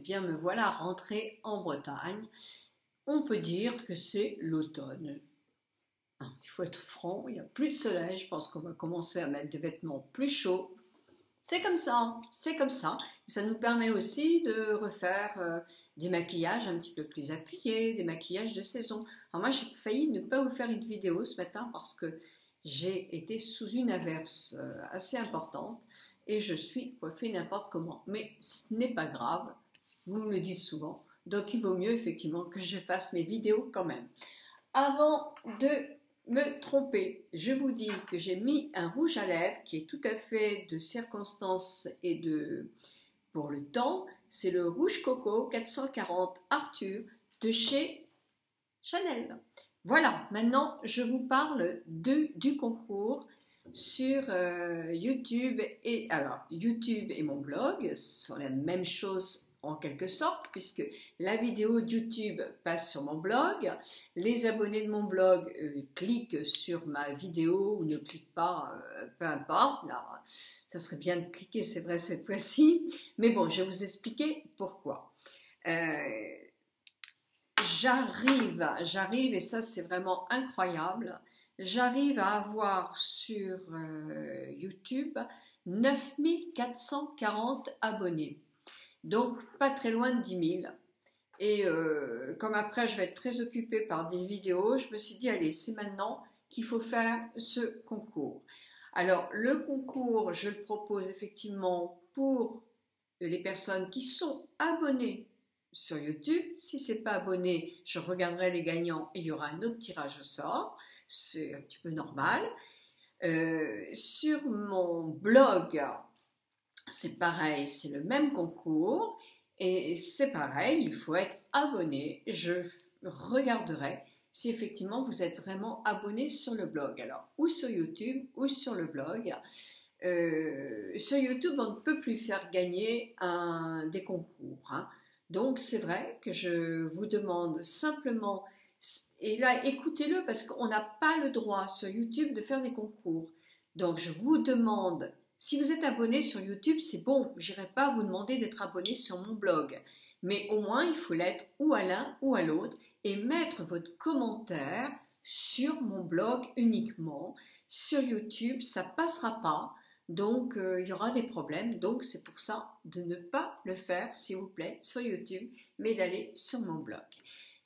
bien me voilà rentrée en Bretagne. On peut dire que c'est l'automne. Il faut être franc, il n'y a plus de soleil, je pense qu'on va commencer à mettre des vêtements plus chauds. C'est comme ça, c'est comme ça. Ça nous permet aussi de refaire des maquillages un petit peu plus appuyés, des maquillages de saison. Alors moi j'ai failli ne pas vous faire une vidéo ce matin parce que j'ai été sous une averse assez importante et je suis coiffée n'importe comment. Mais ce n'est pas grave, vous me le dites souvent, donc il vaut mieux effectivement que je fasse mes vidéos quand même. Avant de me tromper, je vous dis que j'ai mis un rouge à lèvres qui est tout à fait de circonstance et pour le temps. C'est le rouge coco 440 Arthur de chez Chanel. Voilà, maintenant je vous parle du concours sur YouTube. YouTube et mon blog sont la même chose en quelque sorte, puisque la vidéo de YouTube passe sur mon blog, les abonnés de mon blog cliquent sur ma vidéo ou ne cliquent pas, peu importe. Là, ça serait bien de cliquer, c'est vrai cette fois-ci, mais bon, je vais vous expliquer pourquoi. J'arrive, et ça c'est vraiment incroyable, j'arrive à avoir sur YouTube 9440 abonnés. Donc pas très loin de 10 000. Et comme après je vais être très occupée par des vidéos, je me suis dit allez, c'est maintenant qu'il faut faire ce concours. Alors le concours, je le propose effectivement pour les personnes qui sont abonnées sur YouTube. Si ce n'est pas abonné, je regarderai les gagnants et il y aura un autre tirage au sort. C'est un petit peu normal. Sur mon blog, c'est pareil, c'est le même concours et c'est pareil, il faut être abonné. Je regarderai si effectivement vous êtes vraiment abonné sur le blog, alors ou sur YouTube ou sur le blog. Sur YouTube, on ne peut plus faire gagner des concours, hein. Donc c'est vrai que je vous demande simplement, et là écoutez-le parce qu'on n'a pas le droit sur YouTube de faire des concours. Donc je vous demande, si vous êtes abonné sur YouTube, c'est bon, je n'irai pas vous demander d'être abonné sur mon blog. Mais au moins, il faut l'être ou à l'un ou à l'autre et mettre votre commentaire sur mon blog uniquement. Sur YouTube, ça ne passera pas, donc il y aura des problèmes. Donc c'est pour ça de ne pas le faire, s'il vous plaît, sur YouTube, mais d'aller sur mon blog.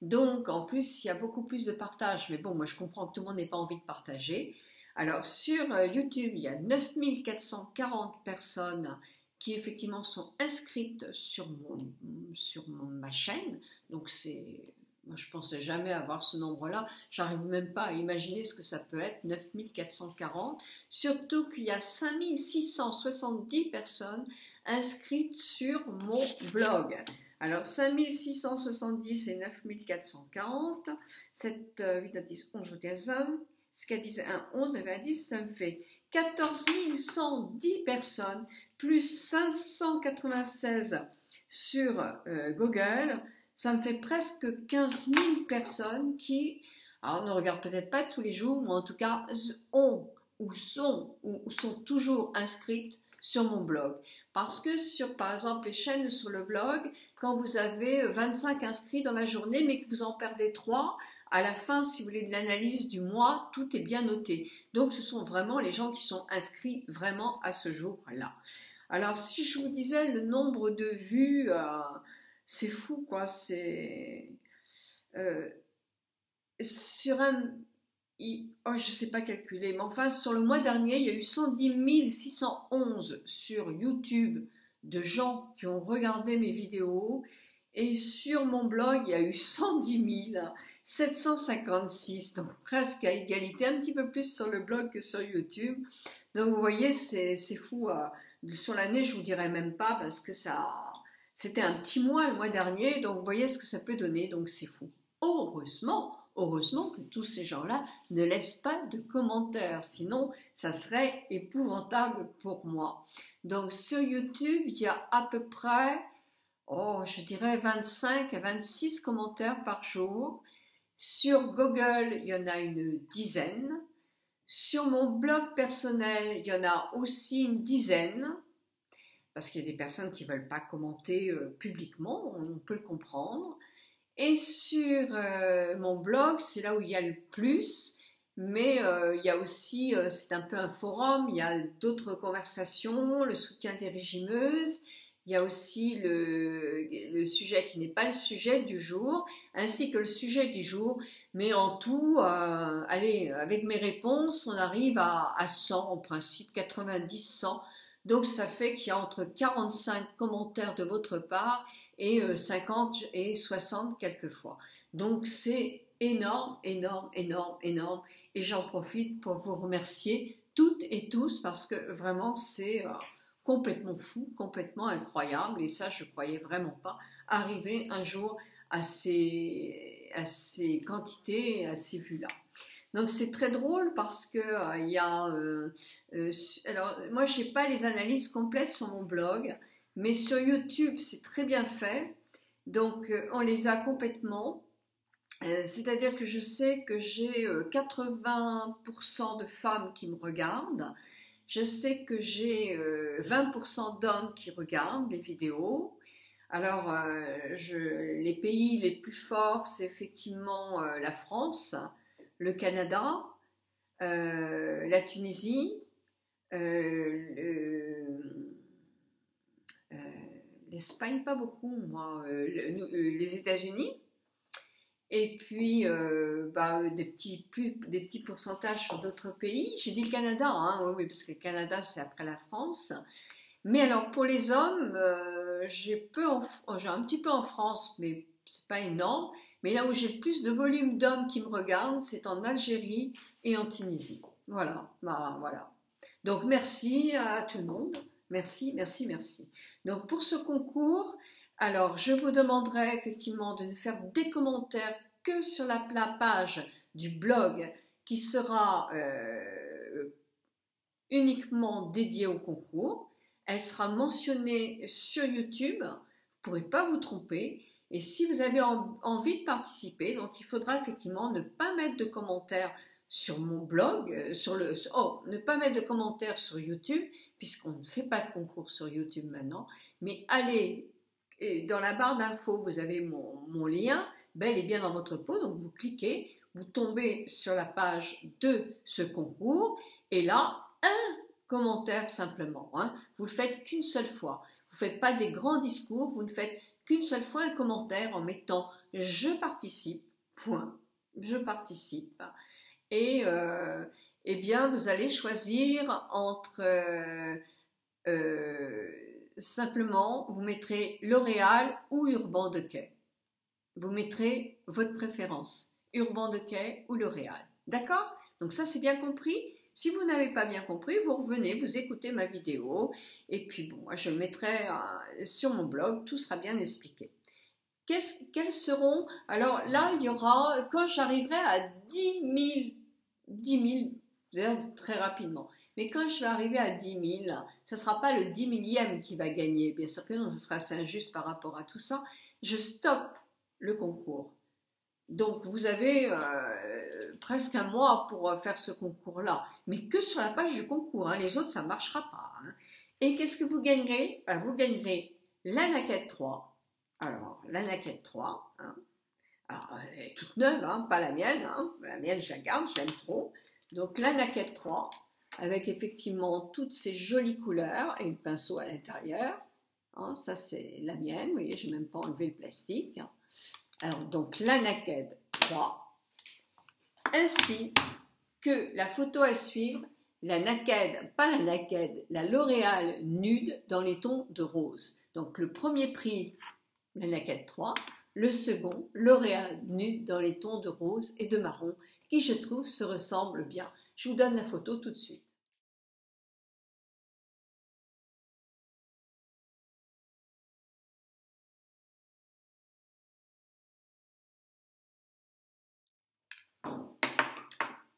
Donc en plus, il y a beaucoup plus de partage, mais bon, moi je comprends que tout le monde n'ait pas envie de partager. Alors sur YouTube, il y a 9440 personnes qui effectivement sont inscrites sur ma chaîne. Donc moi je ne pensais jamais avoir ce nombre-là. J'arrive même pas à imaginer ce que ça peut être, 9440. Surtout qu'il y a 5670 personnes inscrites sur mon blog. Alors 5670 et 9440, 7, 8, 9, 10, 11, 15, ce qu'elle disait 1, 11, 9, 10, ça me fait 14 110 personnes, plus 596 sur Google, ça me fait presque 15 000 personnes qui, alors ne regardent peut-être pas tous les jours, mais en tout cas ont ou sont toujours inscrites sur mon blog. Parce que sur, par exemple, les chaînes sur le blog, quand vous avez 25 inscrits dans la journée, mais que vous en perdez 3, à la fin, si vous voulez de l'analyse du mois, tout est bien noté. Donc, ce sont vraiment les gens qui sont inscrits vraiment à ce jour-là. Alors, si je vous disais le nombre de vues, c'est fou, quoi. C'est sur un... Oh, je ne sais pas calculer, mais enfin, sur le mois dernier, il y a eu 110 611 sur YouTube de gens qui ont regardé mes vidéos. Et sur mon blog, il y a eu 110 756, donc presque à égalité, un petit peu plus sur le blog que sur YouTube. Donc vous voyez, c'est fou. Sur l'année, je ne vous dirais même pas parce que c'était un petit mois le mois dernier, donc vous voyez ce que ça peut donner, donc c'est fou. Heureusement que tous ces gens-là ne laissent pas de commentaires, sinon ça serait épouvantable pour moi. Donc sur YouTube, il y a à peu près, je dirais 25 à 26 commentaires par jour. Sur Google, il y en a une dizaine. Sur mon blog personnel, il y en a aussi une dizaine. parce qu'il y a des personnes qui ne veulent pas commenter publiquement, on peut le comprendre. Et sur mon blog, c'est là où il y a le plus, mais il y a aussi, c'est un peu un forum, il y a d'autres conversations, le soutien des régimeuses, il y a aussi le sujet qui n'est pas le sujet du jour, ainsi que le sujet du jour, mais en tout, allez, avec mes réponses, on arrive à 100 en principe, 90, 100, donc ça fait qu'il y a entre 45 commentaires de votre part et 50 et 60 quelquefois. Donc c'est énorme, énorme, énorme, énorme, et j'en profite pour vous remercier toutes et tous parce que vraiment c'est complètement fou, complètement incroyable, et ça je ne croyais vraiment pas arriver un jour à ces quantités, à ces vues-là. Donc c'est très drôle parce que il y a, alors moi je n'ai pas les analyses complètes sur mon blog, mais sur YouTube c'est très bien fait, donc on les a complètement. C'est-à-dire que je sais que j'ai 80% de femmes qui me regardent. Je sais que j'ai 20% d'hommes qui regardent les vidéos. Alors, les pays les plus forts, c'est effectivement la France, le Canada, la Tunisie, l'Espagne, pas beaucoup, moi, les États-Unis. Et puis des petits pourcentages sur d'autres pays. J'ai dit le Canada, hein, oui, parce que le Canada c'est après la France. Mais alors pour les hommes, j'ai un petit peu en France, mais c'est pas énorme. Mais là où j'ai le plus de volume d'hommes qui me regardent, c'est en Algérie et en Tunisie. Voilà, voilà. Donc merci à tout le monde. Merci, merci, merci. Donc pour ce concours, alors je vous demanderai effectivement de ne faire des commentaires que sur la page du blog qui sera uniquement dédiée au concours. Elle sera mentionnée sur YouTube, vous ne pourrez pas vous tromper. Et si vous avez envie de participer, donc il faudra effectivement ne pas mettre de commentaires sur mon blog, ne pas mettre de commentaires sur YouTube, puisqu'on ne fait pas de concours sur YouTube maintenant, mais allez, dans la barre d'infos, vous avez mon lien, bel et bien dans votre peau, donc vous cliquez, vous tombez sur la page de ce concours, et là, un commentaire simplement, hein, vous le faites qu'une seule fois, vous ne faites pas des grands discours, vous ne faites qu'une seule fois un commentaire en mettant « je participe », point, je participe, et eh bien vous allez choisir entre simplement vous mettrez L'Oréal ou Urban Decay, vous mettrez votre préférence, Urban Decay ou L'Oréal, d'accord? Donc ça c'est bien compris. Si vous n'avez pas bien compris, vous revenez, vous écoutez ma vidéo et puis bon, je le mettrai sur mon blog, tout sera bien expliqué. Quels seront, alors là il y aura, quand j'arriverai à 10 000, c'est-à-dire très rapidement, mais quand je vais arriver à 10 000, ce ne sera pas le 10 millième qui va gagner, bien sûr que non, ce sera assez injuste par rapport à tout ça, je stoppe le concours. Donc vous avez presque un mois pour faire ce concours-là, mais que sur la page du concours, hein, les autres ça ne marchera pas. Hein. Et qu'est-ce que vous gagnerez? Vous gagnerez la Naquette 3. Alors, la Naquette 3, hein. Alors, elle est toute neuve, hein, pas la mienne, hein. La mienne je la garde, je l'aime trop. Donc la Naquette 3, avec effectivement toutes ces jolies couleurs et le pinceau à l'intérieur. Hein, ça c'est la mienne, vous voyez, je n'ai même pas enlevé le plastique. Hein. Alors donc la Naked 3, ainsi que la photo à suivre, la Naked, pas la Naked, la L'Oréal nude dans les tons de rose. Donc le premier prix, la Naked 3, le second, L'Oréal nude dans les tons de rose et de marron, qui je trouve se ressemblent bien. Je vous donne la photo tout de suite.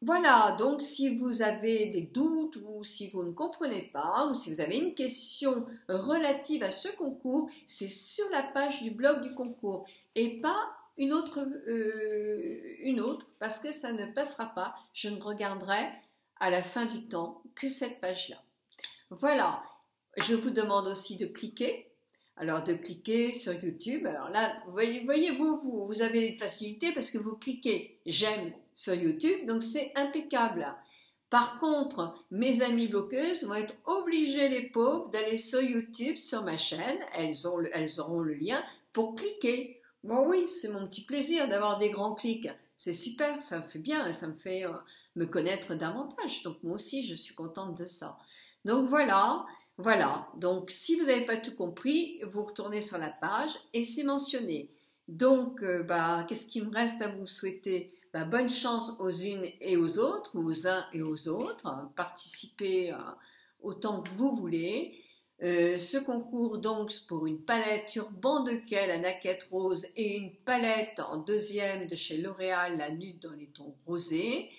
Voilà, donc si vous avez des doutes ou si vous ne comprenez pas ou si vous avez une question relative à ce concours, c'est sur la page du blog du concours et pas une autre parce que ça ne passera pas. Je ne regarderai à la fin du temps que cette page-là. Voilà. Je vous demande aussi de cliquer. Alors de cliquer sur YouTube. Alors là, vous avez une facilité parce que vous cliquez j'aime sur YouTube, donc c'est impeccable. Par contre, mes amies bloqueuses vont être obligées, les pauvres, d'aller sur YouTube, sur ma chaîne. Elles auront le lien pour cliquer. Bon oui, c'est mon petit plaisir d'avoir des grands clics. C'est super, ça me fait bien, ça me fait me connaître davantage. Donc moi aussi, je suis contente de ça. Donc voilà. Voilà, donc si vous n'avez pas tout compris, vous retournez sur la page et c'est mentionné. Donc, qu'est-ce qu'il me reste à vous souhaiter? Bonne chance aux unes et aux autres, ou aux uns et aux autres. Participez autant que vous voulez. Ce concours, donc, pour une palette Urban Decay, la naquette rose, et une palette en deuxième de chez L'Oréal, la nude dans les tons rosés.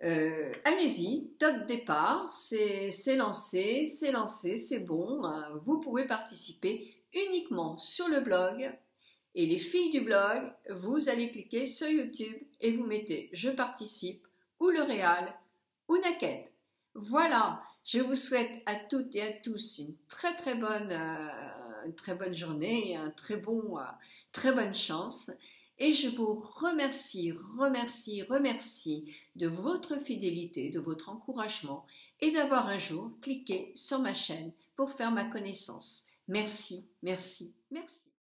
Allez-y, top départ, c'est lancé, c'est bon, vous pouvez participer uniquement sur le blog et les filles du blog, vous allez cliquer sur YouTube et vous mettez je participe ou L'Oréal ou Naquette. Voilà, je vous souhaite à toutes et à tous une très bonne journée et un très bonne chance. Et je vous remercie de votre fidélité, de votre encouragement et d'avoir un jour cliqué sur ma chaîne pour faire ma connaissance. Merci.